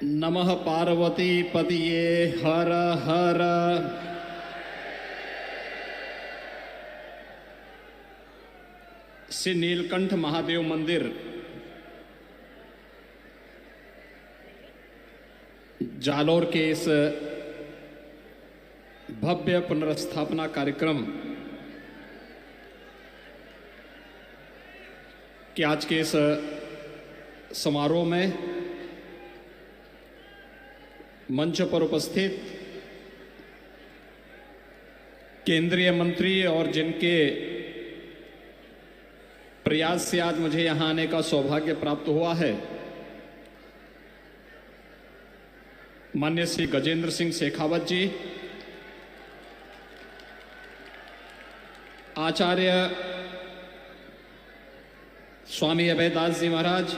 नमः पार्वती पतिये हर हर। श्री नीलकंठ महादेव मंदिर जालोर के इस भव्य पुनर्स्थापना कार्यक्रम के आज के इस समारोह में मंच पर उपस्थित केंद्रीय मंत्री और जिनके प्रयास से आज मुझे यहां आने का सौभाग्य प्राप्त हुआ है, माननीय श्री गजेंद्र सिंह शेखावत जी, आचार्य स्वामी अभयदास जी महाराज,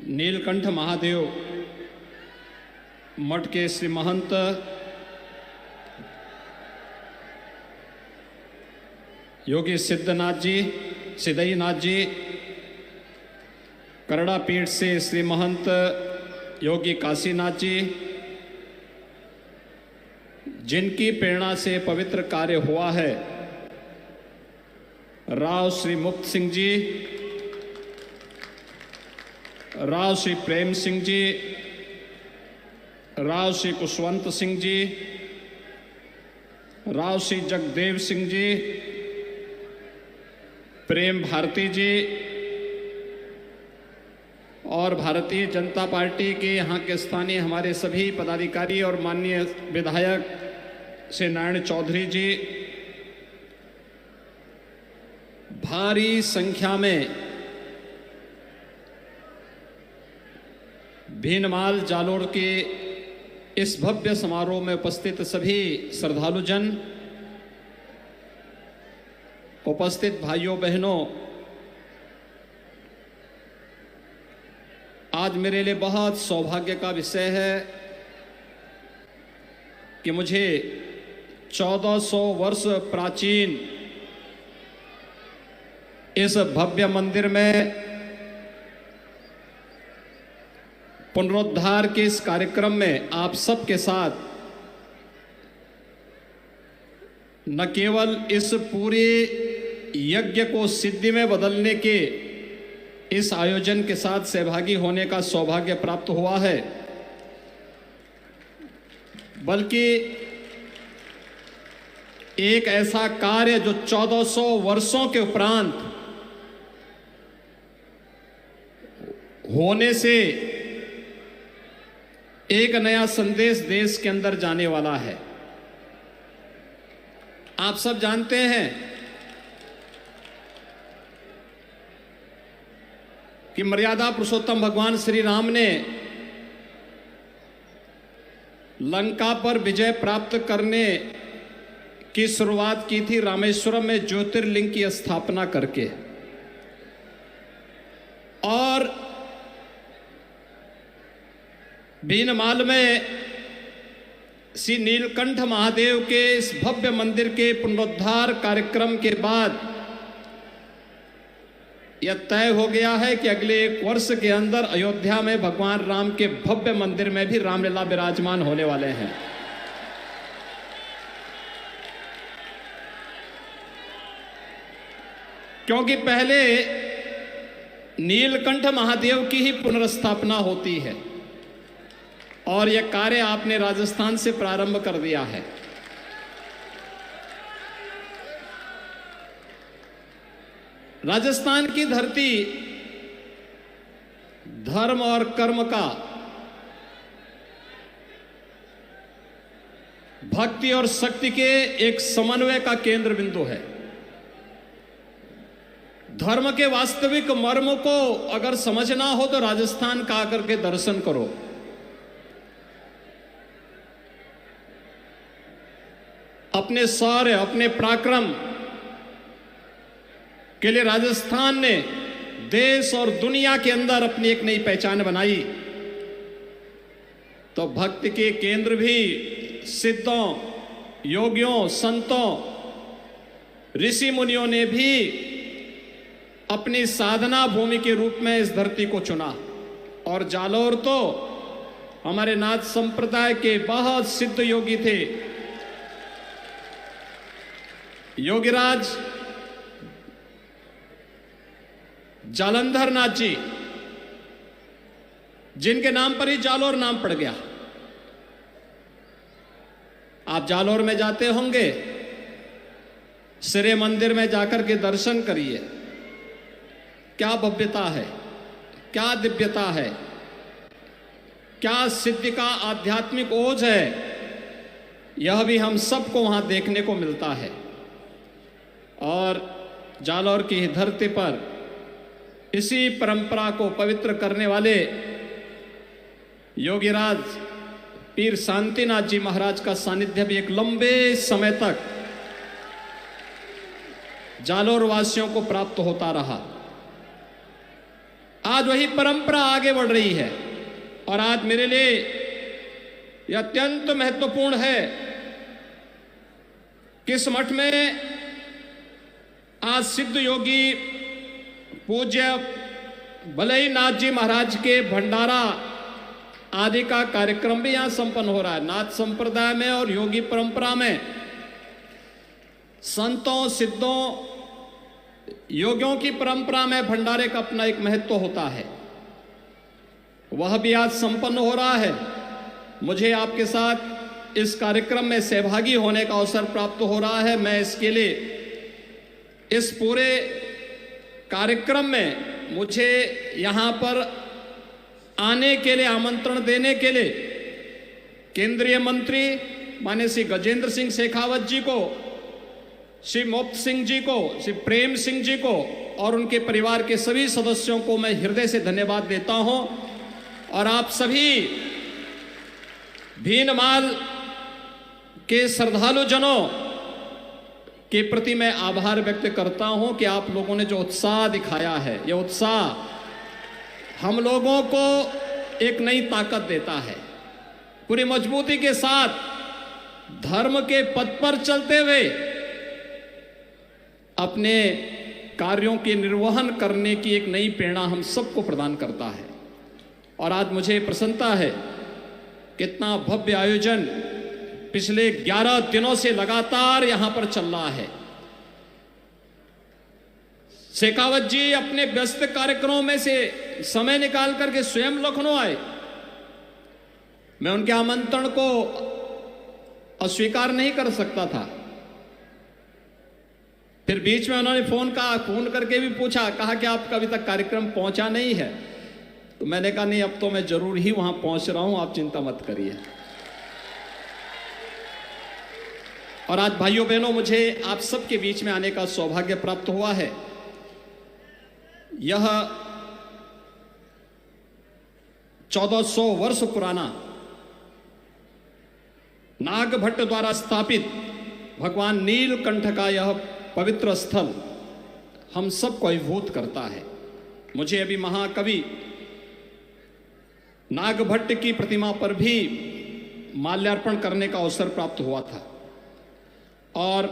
नीलकंठ महादेव मठ के श्री महंत योगी सिद्धनाथ जी, सिद्धईनाथ जी, करड़ा पीठ से श्री महंत योगी काशीनाथ जी, जिनकी प्रेरणा से पवित्र कार्य हुआ है, राव श्री मुक्त सिंह जी, राव श्री प्रेम सिंह जी, राव श्री कुशवंत सिंह जी, राव श्री जगदेव सिंह जी, प्रेम भारती जी और भारतीय जनता पार्टी के यहाँ के स्थानीय हमारे सभी पदाधिकारी और माननीय विधायक श्री नारायण चौधरी जी, भारी संख्या में भीनमाल जालोर के इस भव्य समारोह में उपस्थित सभी श्रद्धालुजन, उपस्थित भाइयों बहनों, आज मेरे लिए बहुत सौभाग्य का विषय है कि मुझे 1400 वर्ष प्राचीन इस भव्य मंदिर में पुनरुद्धार के इस कार्यक्रम में आप सबके साथ न केवल इस पूरे यज्ञ को सिद्धि में बदलने के इस आयोजन के साथ सहभागी होने का सौभाग्य प्राप्त हुआ है, बल्कि एक ऐसा कार्य जो 1400 वर्षों के उपरांत होने से एक नया संदेश देश के अंदर जाने वाला है। आप सब जानते हैं कि मर्यादा पुरुषोत्तम भगवान श्री राम ने लंका पर विजय प्राप्त करने की शुरुआत की थी रामेश्वरम में ज्योतिर्लिंग की स्थापना करके, और भीनमाल में श्री नीलकंठ महादेव के इस भव्य मंदिर के पुनरुद्धार कार्यक्रम के बाद यह तय हो गया है कि अगले 1 वर्ष के अंदर अयोध्या में भगवान राम के भव्य मंदिर में भी रामलीला विराजमान होने वाले हैं। क्योंकि पहले नीलकंठ महादेव की ही पुनर्स्थापना होती है और यह कार्य आपने राजस्थान से प्रारंभ कर दिया है। राजस्थान की धरती धर्म और कर्म का, भक्ति और शक्ति के एक समन्वय का केंद्र बिंदु है। धर्म के वास्तविक मर्म को अगर समझना हो तो राजस्थान का आकर के दर्शन करो। अपने शौर्य, अपने पराक्रम के लिए राजस्थान ने देश और दुनिया के अंदर अपनी एक नई पहचान बनाई, तो भक्ति के केंद्र भी सिद्धों, योगियों, संतों, ऋषि मुनियों ने भी अपनी साधना भूमि के रूप में इस धरती को चुना और जालौर तो हमारे नाथ संप्रदाय के बहुत सिद्ध योगी थे। योगीराज जालंधर नाथ जी, जिनके नाम पर ही जालौर नाम पड़ गया। आप जालौर में जाते होंगे, सिरे मंदिर में जाकर के दर्शन करिए। क्या भव्यता है, क्या दिव्यता है, क्या सिद्धि का आध्यात्मिक ओज है, यह भी हम सबको वहां देखने को मिलता है। और जालौर की धरती पर इसी परंपरा को पवित्र करने वाले योगीराज पीर शांतिनाथ जी महाराज का सानिध्य भी एक लंबे समय तक जालौर वासियों को प्राप्त होता रहा। आज वही परंपरा आगे बढ़ रही है और आज मेरे लिए यह अत्यंत महत्वपूर्ण है कि इस मठ में आज सिद्ध योगी पूज्य भलई नाथ जी महाराज के भंडारा आदि का कार्यक्रम भी यहां संपन्न हो रहा है। नाथ संप्रदाय में और योगी परंपरा में संतों सिद्धों योगियों की परंपरा में भंडारे का अपना एक महत्व होता है, वह भी आज संपन्न हो रहा है। मुझे आपके साथ इस कार्यक्रम में सहभागी होने का अवसर प्राप्त हो रहा है। मैं इसके लिए इस पूरे कार्यक्रम में मुझे यहाँ पर आने के लिए आमंत्रण देने के लिए केंद्रीय मंत्री माननीय श्री गजेंद्र सिंह शेखावत जी को, श्री मुक्त सिंह जी को, श्री प्रेम सिंह जी को और उनके परिवार के सभी सदस्यों को मैं हृदय से धन्यवाद देता हूं। और आप सभी भीनमाल के श्रद्धालु जनों के प्रति मैं आभार व्यक्त करता हूं कि आप लोगों ने जो उत्साह दिखाया है, यह उत्साह हम लोगों को एक नई ताकत देता है। पूरी मजबूती के साथ धर्म के पथ पर चलते हुए अपने कार्यों के निर्वहन करने की एक नई प्रेरणा हम सबको प्रदान करता है। और आज मुझे प्रसन्नता है कितना भव्य आयोजन पिछले 11 दिनों से लगातार यहां पर चल रहा है। शेखावत जी अपने व्यस्त कार्यक्रमों में से समय निकाल करके स्वयं लखनऊ आए। मैं उनके आमंत्रण को अस्वीकार नहीं कर सकता था। फिर बीच में उन्होंने फोन करके भी पूछा, कहा कि आपका अभी तक कार्यक्रम पहुंचा नहीं है। तो मैंने कहा नहीं, अब तो मैं जरूर ही वहां पहुंच रहा हूं, आप चिंता मत करिए। और आज भाइयों बहनों, मुझे आप सबके बीच में आने का सौभाग्य प्राप्त हुआ है। यह 1400 वर्ष पुराना नागभट्ट द्वारा स्थापित भगवान नीलकंठ का यह पवित्र स्थल हम सबको अभिभूत करता है। मुझे अभी महाकवि नागभट्ट की प्रतिमा पर भी माल्यार्पण करने का अवसर प्राप्त हुआ था। और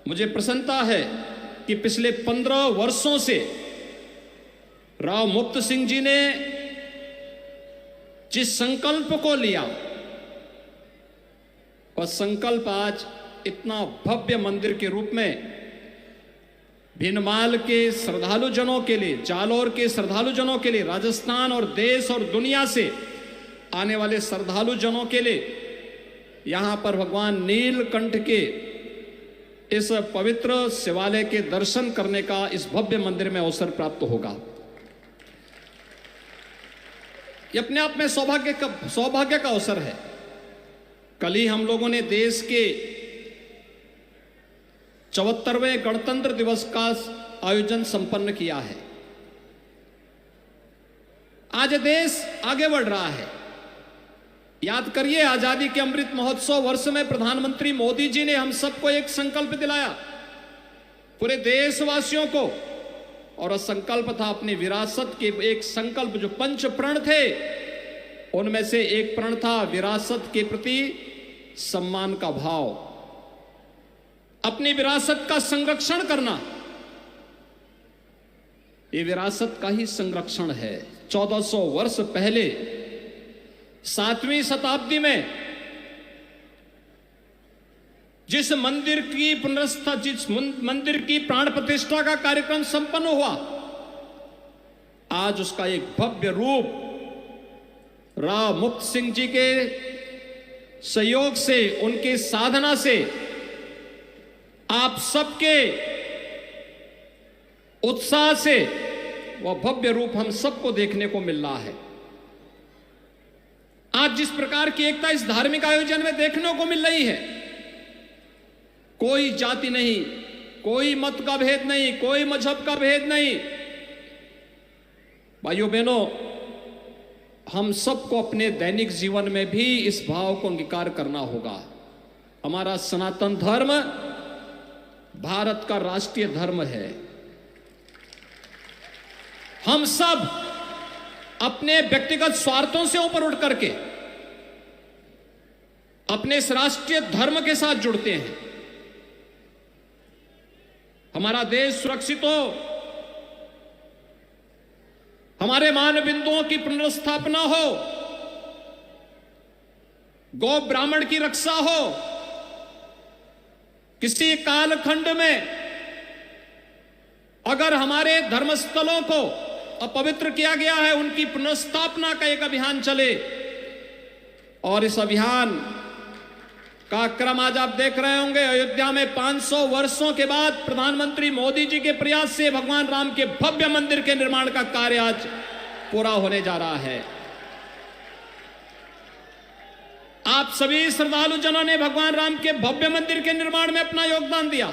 मुझे प्रसन्नता है कि पिछले 15 वर्षों से राव मुक्त सिंह जी ने जिस संकल्प को लिया, वह संकल्प आज इतना भव्य मंदिर के रूप में भीनमाल के श्रद्धालु जनों के लिए, जालौर के श्रद्धालु जनों के लिए, राजस्थान और देश और दुनिया से आने वाले श्रद्धालु जनों के लिए यहां पर भगवान नीलकंठ के इस पवित्र शिवालय के दर्शन करने का इस भव्य मंदिर में अवसर प्राप्त होगा। यह अपने आप में सौभाग्य का अवसर है। कल ही हम लोगों ने देश के 74वें गणतंत्र दिवस का आयोजन संपन्न किया है। आज देश आगे बढ़ रहा है। याद करिए, आजादी के अमृत महोत्सव वर्ष में प्रधानमंत्री मोदी जी ने हम सबको एक संकल्प दिलाया, पूरे देशवासियों को, और संकल्प था अपनी विरासत के एक संकल्प जो 5 प्रण थे, उनमें से एक प्रण था विरासत के प्रति सम्मान का भाव, अपनी विरासत का संरक्षण करना। ये विरासत का ही संरक्षण है। 1400 वर्ष पहले 7वीं शताब्दी में जिस मंदिर की पुनर्स्था, जिस मंदिर की प्राण प्रतिष्ठा का कार्यक्रम संपन्न हुआ, आज उसका एक भव्य रूप राव मुक्त सिंह जी के सहयोग से, उनके साधना से, आप सबके उत्साह से वह भव्य रूप हम सबको देखने को मिल रहा है। आज जिस प्रकार की एकता इस धार्मिक आयोजन में देखने को मिल रही है, कोई जाति नहीं, कोई मत का भेद नहीं, कोई मजहब का भेद नहीं। भाइयों बहनों, हम सबको अपने दैनिक जीवन में भी इस भाव को अंगीकार करना होगा। हमारा सनातन धर्म भारत का राष्ट्रीय धर्म है। हम सब अपने व्यक्तिगत स्वार्थों से ऊपर उठ करके अपने इस राष्ट्रीय धर्म के साथ जुड़ते हैं। हमारा देश सुरक्षित हो, हमारे मान बिंदुओं की पुनर्स्थापना हो, गौ ब्राह्मण की रक्षा हो, किसी कालखंड में अगर हमारे धर्मस्थलों को अपवित्र किया गया है, उनकी पुनर्स्थापना का एक अभियान चले। और इस अभियान का क्रम आज आप देख रहे होंगे। अयोध्या में 500 वर्षों के बाद प्रधानमंत्री मोदी जी के प्रयास से भगवान राम के भव्य मंदिर के निर्माण का कार्य आज पूरा होने जा रहा है। आप सभी श्रद्धालु जनों ने भगवान राम के भव्य मंदिर के निर्माण में अपना योगदान दिया।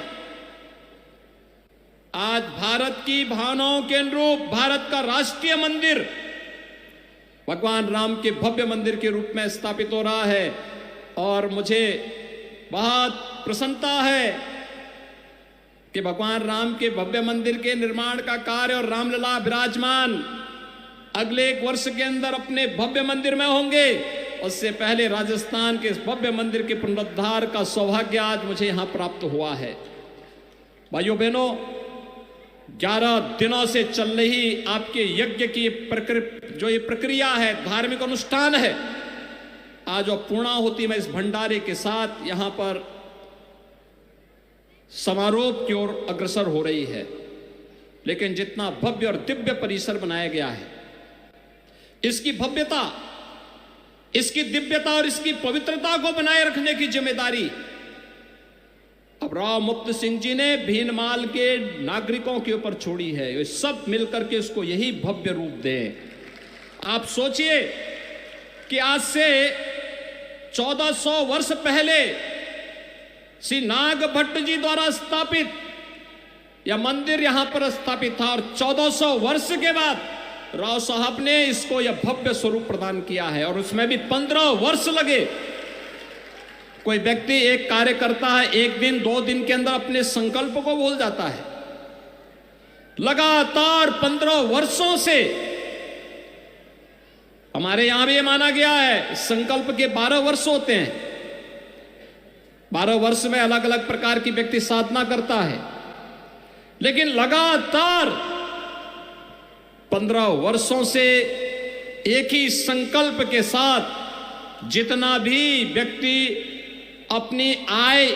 आज भारत की भावनाओं के अनुरूप भारत का राष्ट्रीय मंदिर भगवान राम के भव्य मंदिर के रूप में स्थापित हो रहा है। और मुझे बहुत प्रसन्नता है कि भगवान राम के भव्य मंदिर के निर्माण का कार्य और रामलला विराजमान अगले 1 वर्ष के अंदर अपने भव्य मंदिर में होंगे। उससे पहले राजस्थान के इस भव्य मंदिर के पुनरुद्धार का सौभाग्य आज मुझे यहां प्राप्त हुआ है। भाइयों बहनों, 11 दिनों से चल रही आपके यज्ञ की जो ये प्रक्रिया है, धार्मिक अनुष्ठान है, आज और पूर्णाहुति में इस भंडारे के साथ यहां पर समारोह की ओर अग्रसर हो रही है। लेकिन जितना भव्य और दिव्य परिसर बनाया गया है, इसकी भव्यता, इसकी दिव्यता और इसकी पवित्रता को बनाए रखने की जिम्मेदारी अब राव मुक्त सिंह जी ने भीनमाल के नागरिकों के ऊपर छोड़ी है। वे सब मिलकर के इसको यही भव्य रूप दें। आप सोचिए कि आज से 1400 वर्ष पहले श्री नाग भट्ट जी द्वारा स्थापित यह मंदिर यहां पर स्थापित था और 1400 वर्ष के बाद राव साहब ने इसको यह भव्य स्वरूप प्रदान किया है। और उसमें भी 15 वर्ष लगे। कोई व्यक्ति एक कार्य करता है, 1 दिन 2 दिन के अंदर अपने संकल्प को भूल जाता है। लगातार 15 वर्षों से हमारे यहां भी माना गया है, संकल्प के 12 वर्ष होते हैं। 12 वर्ष में अलग अलग प्रकार की व्यक्ति साधना करता है, लेकिन लगातार 15 वर्षों से एक ही संकल्प के साथ जितना भी व्यक्ति अपनी आय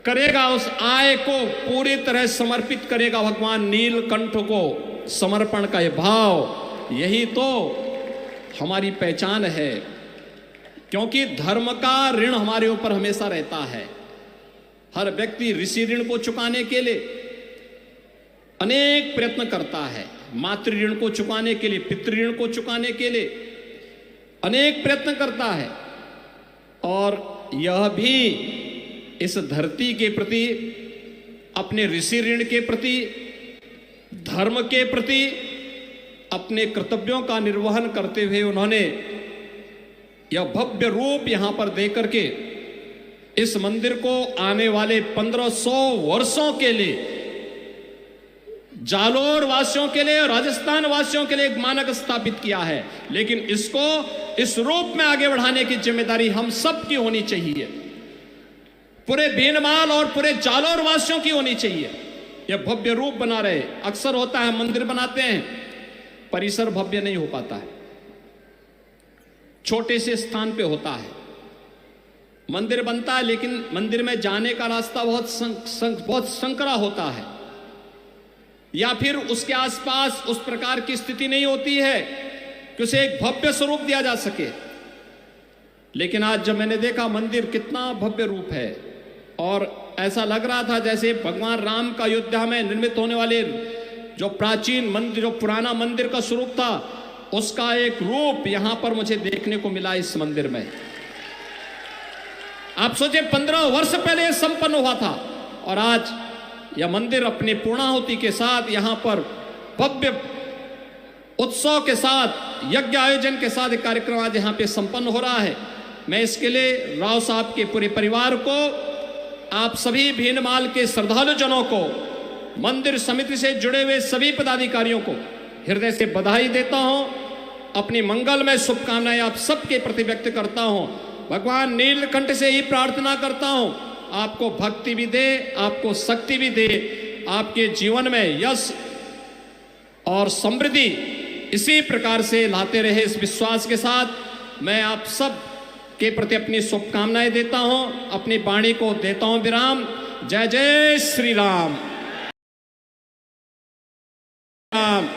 करेगा, उस आय को पूरी तरह समर्पित करेगा भगवान नीलकंठ को। समर्पण का यह भाव, यही तो हमारी पहचान है। क्योंकि धर्म का ऋण हमारे ऊपर हमेशा रहता है। हर व्यक्ति ऋषि ऋण को चुकाने के लिए अनेक प्रयत्न करता है। मातृ ऋण को चुकाने के लिए, पितृ ऋण को चुकाने के लिए अनेक प्रयत्न करता है। और यह भी इस धरती के प्रति, अपने ऋषि ऋण के प्रति, धर्म के प्रति अपने कर्तव्यों का निर्वहन करते हुए उन्होंने यह भव्य रूप यहां पर देकर के इस मंदिर को आने वाले 1500 वर्षों के लिए जालोर वासियों के लिए और राजस्थान वासियों के लिए एक मानक स्थापित किया है। लेकिन इसको इस रूप में आगे बढ़ाने की जिम्मेदारी हम सब की होनी चाहिए, पूरे भीनमाल और पूरे जालोर वासियों की होनी चाहिए। यह भव्य रूप बना रहे। अक्सर होता है मंदिर बनाते हैं, परिसर भव्य नहीं हो पाता है, छोटे से स्थान पे होता है। मंदिर बनता है लेकिन मंदिर में जाने का रास्ता बहुत संकरा होता है, या फिर उसके आसपास उस प्रकार की स्थिति नहीं होती है कि उसे एक भव्य स्वरूप दिया जा सके। लेकिन आज जब मैंने देखा मंदिर कितना भव्य रूप है, और ऐसा लग रहा था जैसे भगवान राम का अयोध्या में निर्मित होने वाले जो प्राचीन मंदिर, जो पुराना मंदिर का स्वरूप था, उसका एक रूप यहां पर मुझे देखने को मिला इस मंदिर में। आप सोचे 15 वर्ष पहले यह संपन्न हुआ था, और आज यह मंदिर अपनी पूर्णाहुति के साथ यहां पर भव्य उत्सव के साथ, यज्ञ आयोजन के साथ एक कार्यक्रम आज यहां पे संपन्न हो रहा है। मैं इसके लिए राव साहब के पूरे परिवार को, आप सभी भीनमाल के श्रद्धालु जनों को, मंदिर समिति से जुड़े हुए सभी पदाधिकारियों को हृदय से बधाई देता हूं। अपनी मंगलमय शुभकामनाएं आप सबके प्रति व्यक्त करता हूं। भगवान नीलकंठ से ही प्रार्थना करता हूं, आपको भक्ति भी दे, आपको शक्ति भी दे, आपके जीवन में यश और समृद्धि इसी प्रकार से लाते रहे। इस विश्वास के साथ मैं आप सब के प्रति अपनी शुभकामनाएं देता हूं, अपनी वाणी को देता हूं विराम। जय जय श्री राम। राम।